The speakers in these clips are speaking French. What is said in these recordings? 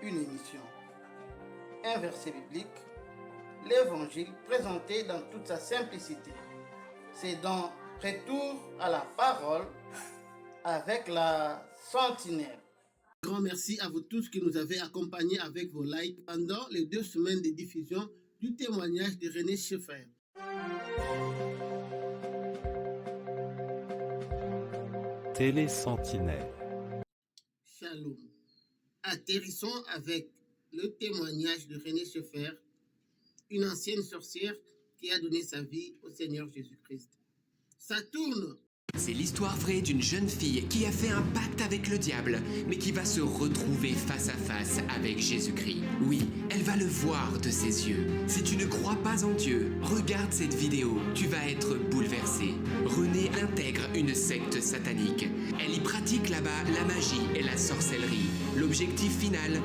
une émission. Un verset biblique, l'évangile présenté dans toute sa simplicité. C'est dans Retour à la parole avec la sentinelle. Grand merci à vous tous qui nous avez accompagnés avec vos likes pendant les 2 semaines de diffusion du témoignage de René Schaeffer. Télé Sentinelle. Shalom. Atterrissons avec le témoignage de René Schaeffer, une ancienne sorcière qui a donné sa vie au Seigneur Jésus-Christ. Ça tourne. C'est l'histoire vraie d'une jeune fille qui a fait un pacte avec le diable, mais qui va se retrouver face à face avec Jésus-Christ. Oui, elle va le voir de ses yeux. Si tu ne crois pas en Dieu, regarde cette vidéo, tu vas être bouleversé. Renée intègre une secte satanique. Elle y pratique là-bas la magie et la sorcellerie. L'objectif final,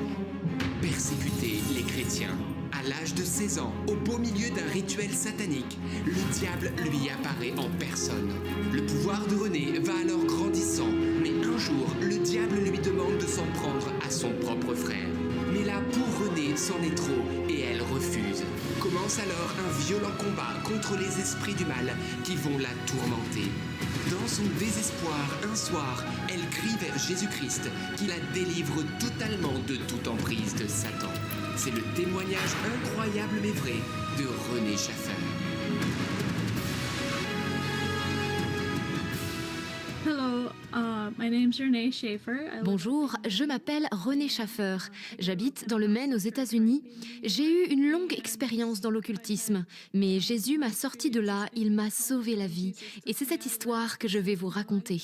persécuter les chrétiens. À l'âge de 16 ans, au beau milieu d'un rituel satanique, le diable lui apparaît en personne. Le pouvoir de Renée va alors grandissant, mais un jour, le diable lui demande de s'en prendre à son propre frère. Mais là, pour Renée, c'en est trop et elle refuse. Commence alors un violent combat contre les esprits du mal qui vont la tourmenter. Dans son désespoir, un soir, elle crie vers Jésus-Christ qui la délivre totalement de toute emprise de Satan. C'est le témoignage incroyable mais vrai de René Schaeffer. Hello, my name's Renee Schaeffer. Bonjour, je m'appelle René Schaeffer. J'habite dans le Maine aux États-Unis. J'ai eu une longue expérience dans l'occultisme, mais Jésus m'a sorti de là, il m'a sauvé la vie. Et c'est cette histoire que je vais vous raconter.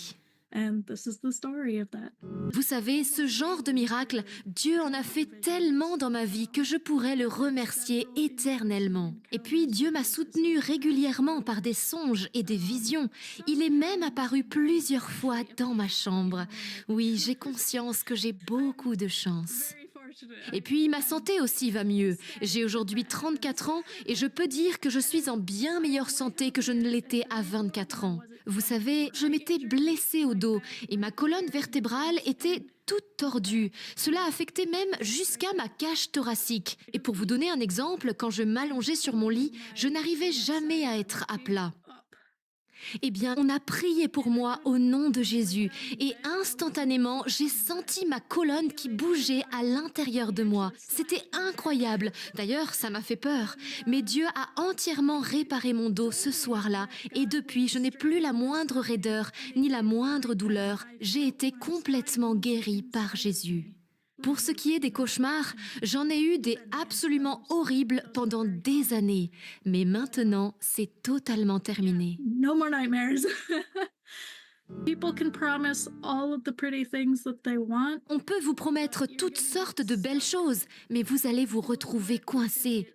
And this is the story of that. Vous savez, ce genre de miracle, Dieu en a fait tellement dans ma vie que je pourrais le remercier éternellement. Et puis, Dieu m'a soutenu régulièrement par des songes et des visions. Il est même apparu plusieurs fois dans ma chambre. Oui, j'ai conscience que j'ai beaucoup de chance. Et puis, ma santé aussi va mieux. J'ai aujourd'hui 34 ans et je peux dire que je suis en bien meilleure santé que je ne l'étais à 24 ans. Vous savez, je m'étais blessée au dos et ma colonne vertébrale était toute tordue. Cela affectait même jusqu'à ma cage thoracique. Et pour vous donner un exemple, quand je m'allongeais sur mon lit, je n'arrivais jamais à être à plat. Eh bien, on a prié pour moi au nom de Jésus et instantanément, j'ai senti ma colonne qui bougeait à l'intérieur de moi. C'était incroyable. D'ailleurs, ça m'a fait peur. Mais Dieu a entièrement réparé mon dos ce soir-là et depuis, je n'ai plus la moindre raideur ni la moindre douleur. J'ai été complètement guérie par Jésus. Pour ce qui est des cauchemars, j'en ai eu des absolument horribles pendant des années. Mais maintenant, c'est totalement terminé. No more nightmares. People can promise all of the pretty things that they want. On peut vous promettre toutes sortes de belles choses, mais vous allez vous retrouver coincé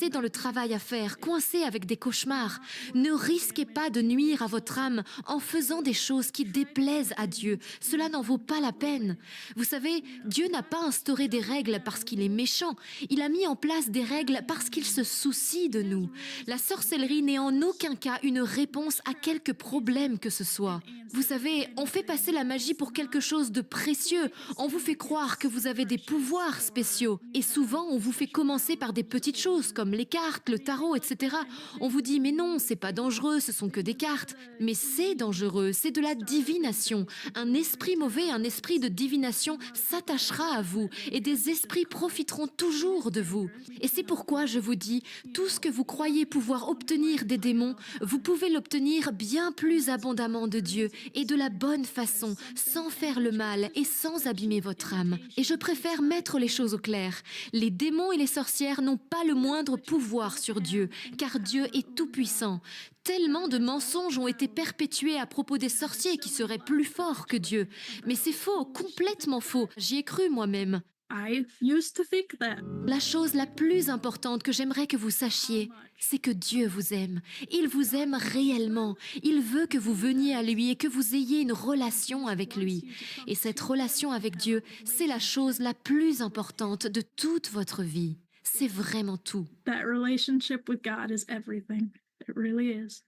dans le travail à faire, coincé avec des cauchemars. Ne risquez pas de nuire à votre âme en faisant des choses qui déplaisent à Dieu. Cela n'en vaut pas la peine. Vous savez, Dieu n'a pas instauré des règles parce qu'il est méchant. Il a mis en place des règles parce qu'il se soucie de nous. La sorcellerie n'est en aucun cas une réponse à quelque problème que ce soit. Vous savez, on fait passer la magie pour quelque chose de précieux. On vous fait croire que vous avez des pouvoirs spéciaux. Et souvent, on vous fait commencer par des petites choses comme les cartes, le tarot, etc. On vous dit, mais non, c'est pas dangereux, ce sont que des cartes. Mais c'est dangereux, c'est de la divination. Un esprit mauvais, un esprit de divination s'attachera à vous et des esprits profiteront toujours de vous. Et c'est pourquoi je vous dis, tout ce que vous croyez pouvoir obtenir des démons, vous pouvez l'obtenir bien plus abondamment de Dieu et de la bonne façon, sans faire le mal et sans abîmer votre âme. Et je préfère mettre les choses au clair. Les démons et les sorcières n'ont pas le moindre pouvoir sur Dieu, car Dieu est tout-puissant. Tellement de mensonges ont été perpétués à propos des sorciers qui seraient plus forts que Dieu. Mais c'est faux, complètement faux. J'y ai cru moi-même. I used to think that. La chose la plus importante que j'aimerais que vous sachiez, c'est que Dieu vous aime. Il vous aime réellement. Il veut que vous veniez à lui et que vous ayez une relation avec lui. Et cette relation avec Dieu, c'est la chose la plus importante de toute votre vie. C'est vraiment tout. That relationship with God is everything. It really is.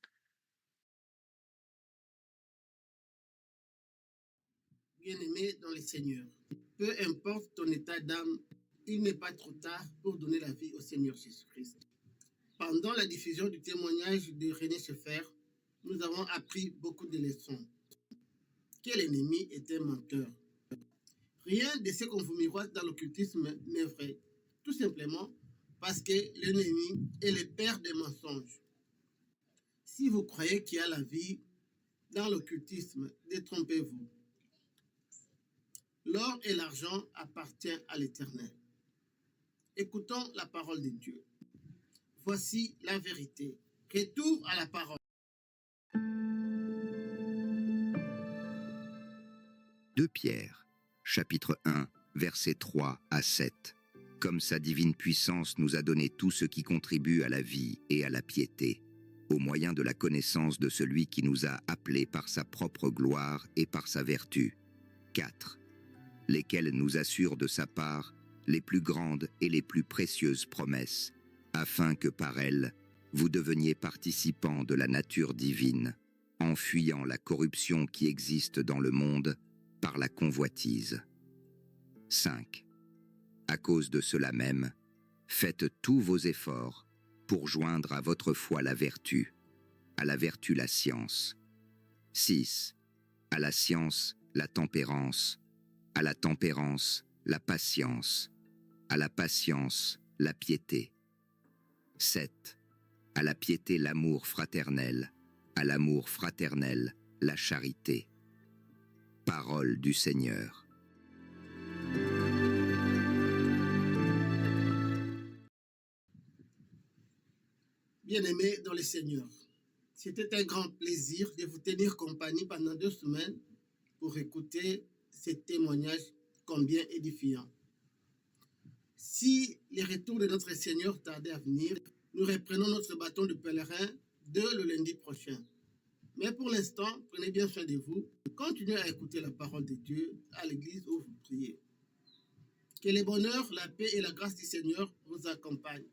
Bien-aimé dans le Seigneur, peu importe ton état d'âme, il n'est pas trop tard pour donner la vie au Seigneur Jésus-Christ. Pendant la diffusion du témoignage de René Schaeffer, nous avons appris beaucoup de leçons. Que l'ennemi est un menteur. Rien de ce qu'on vous miroite dans l'occultisme n'est vrai. Tout simplement parce que l'ennemi est le père des mensonges. Si vous croyez qu'il y a la vie dans l'occultisme, détrompez-vous. L'or et l'argent appartiennent à l'Éternel. Écoutons la parole de Dieu. Voici la vérité. Retour à la parole. 2 Pierre, chapitre 1, versets 3 à 7. Comme sa divine puissance nous a donné tout ce qui contribue à la vie et à la piété, au moyen de la connaissance de celui qui nous a appelés par sa propre gloire et par sa vertu. 4. Lesquels nous assurent de sa part les plus grandes et les plus précieuses promesses, afin que par elles, vous deveniez participants de la nature divine, en fuyant la corruption qui existe dans le monde par la convoitise. 5. À cause de cela même, faites tous vos efforts pour joindre à votre foi la vertu, à la vertu la science. 6. À la science, la tempérance, à la tempérance, la patience, à la patience, la piété. 7. À la piété, l'amour fraternel, à l'amour fraternel, la charité. Parole du Seigneur. Bien-aimés dans le Seigneur, c'était un grand plaisir de vous tenir compagnie pendant 2 semaines pour écouter ces témoignages combien édifiants. Si les retours de notre Seigneur tardaient à venir, nous reprenons notre bâton de pèlerin dès le lundi prochain. Mais pour l'instant, prenez bien soin de vous. Continuez à écouter la parole de Dieu à l'église où vous priez. Que le bonheur, la paix et la grâce du Seigneur vous accompagnent.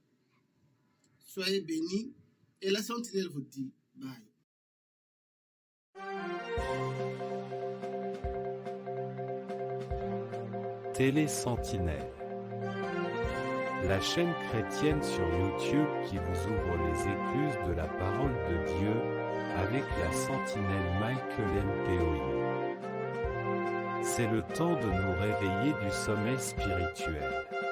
Soyez bénis et la sentinelle vous dit bye. Télé Sentinelle, la chaîne chrétienne sur YouTube qui vous ouvre les écluses de la parole de Dieu avec la sentinelle Michael Mpeoui. C'est le temps de nous réveiller du sommeil spirituel.